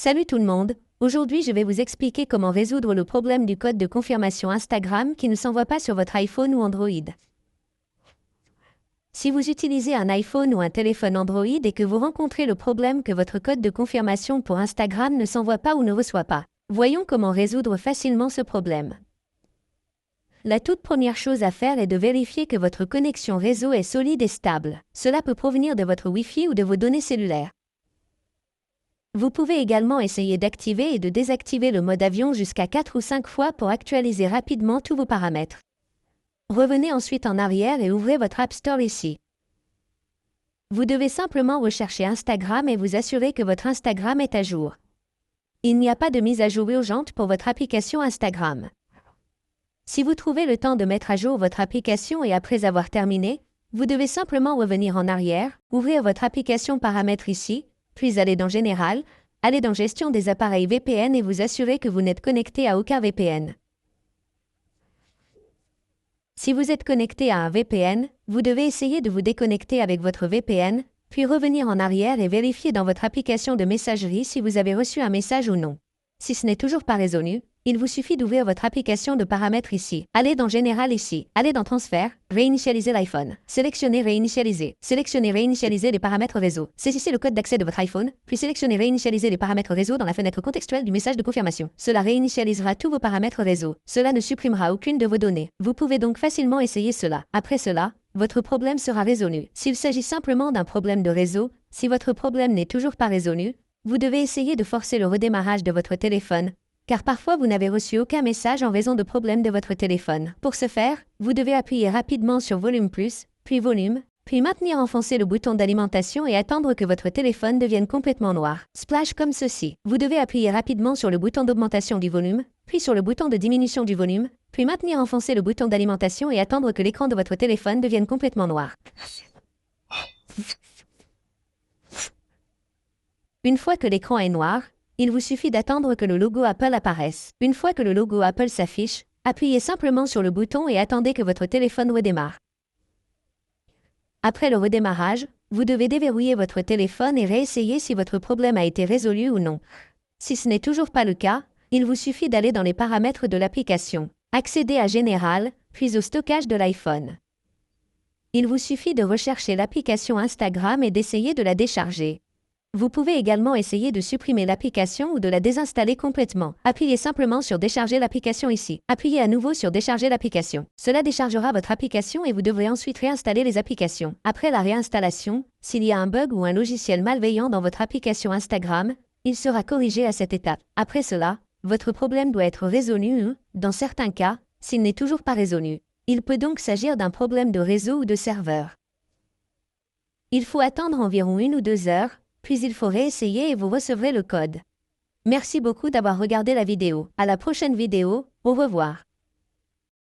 Salut tout le monde, aujourd'hui je vais vous expliquer comment résoudre le problème du code de confirmation Instagram qui ne s'envoie pas sur votre iPhone ou Android. Si vous utilisez un iPhone ou un téléphone Android et que vous rencontrez le problème que votre code de confirmation pour Instagram ne s'envoie pas ou ne reçoit pas, voyons comment résoudre facilement ce problème. La toute première chose à faire est de vérifier que votre connexion réseau est solide et stable. Cela peut provenir de votre Wi-Fi ou de vos données cellulaires. Vous pouvez également essayer d'activer et de désactiver le mode avion jusqu'à 4 ou 5 fois pour actualiser rapidement tous vos paramètres. Revenez ensuite en arrière et ouvrez votre App Store ici. Vous devez simplement rechercher Instagram et vous assurer que votre Instagram est à jour. Il n'y a pas de mise à jour urgente pour votre application Instagram. Si vous trouvez le temps de mettre à jour votre application et après avoir terminé, vous devez simplement revenir en arrière, ouvrir votre application paramètres ici, puis aller dans Général, aller dans Gestion des appareils VPN et vous assurer que vous n'êtes connecté à aucun VPN. Si vous êtes connecté à un VPN, vous devez essayer de vous déconnecter avec votre VPN, puis revenir en arrière et vérifier dans votre application de messagerie si vous avez reçu un message ou non. Si ce n'est toujours pas résolu, il vous suffit d'ouvrir votre application de paramètres ici. Allez dans Général ici. Allez dans Transfert, réinitialiser l'iPhone. Sélectionnez Réinitialiser. Sélectionnez Réinitialiser les paramètres réseau. Saisissez le code d'accès de votre iPhone, puis sélectionnez Réinitialiser les paramètres réseau dans la fenêtre contextuelle du message de confirmation. Cela réinitialisera tous vos paramètres réseau. Cela ne supprimera aucune de vos données. Vous pouvez donc facilement essayer cela. Après cela, votre problème sera résolu. S'il s'agit simplement d'un problème de réseau, si votre problème n'est toujours pas résolu, vous devez essayer de forcer le redémarrage de votre téléphone, car parfois vous n'avez reçu aucun message en raison de problèmes de votre téléphone. Pour ce faire, vous devez appuyer rapidement sur Volume plus, puis Volume, puis maintenir enfoncé le bouton d'alimentation et attendre que votre téléphone devienne complètement noir. Splash comme ceci. Vous devez appuyer rapidement sur le bouton d'augmentation du volume, puis sur le bouton de diminution du volume, puis maintenir enfoncé le bouton d'alimentation et attendre que l'écran de votre téléphone devienne complètement noir. Une fois que l'écran est noir, il vous suffit d'attendre que le logo Apple apparaisse. Une fois que le logo Apple s'affiche, appuyez simplement sur le bouton et attendez que votre téléphone redémarre. Après le redémarrage, vous devez déverrouiller votre téléphone et réessayer si votre problème a été résolu ou non. Si ce n'est toujours pas le cas, il vous suffit d'aller dans les paramètres de l'application, accéder à Général, puis au stockage de l'iPhone. Il vous suffit de rechercher l'application Instagram et d'essayer de la décharger. Vous pouvez également essayer de supprimer l'application ou de la désinstaller complètement. Appuyez simplement sur Décharger l'application ici. Appuyez à nouveau sur Décharger l'application. Cela déchargera votre application et vous devrez ensuite réinstaller les applications. Après la réinstallation, s'il y a un bug ou un logiciel malveillant dans votre application Instagram, il sera corrigé à cette étape. Après cela, votre problème doit être résolu ou, dans certains cas, s'il n'est toujours pas résolu. Il peut donc s'agir d'un problème de réseau ou de serveur. Il faut attendre environ 1 ou 2 heures, puis il faut réessayer et vous recevrez le code. Merci beaucoup d'avoir regardé la vidéo. À la prochaine vidéo, au revoir.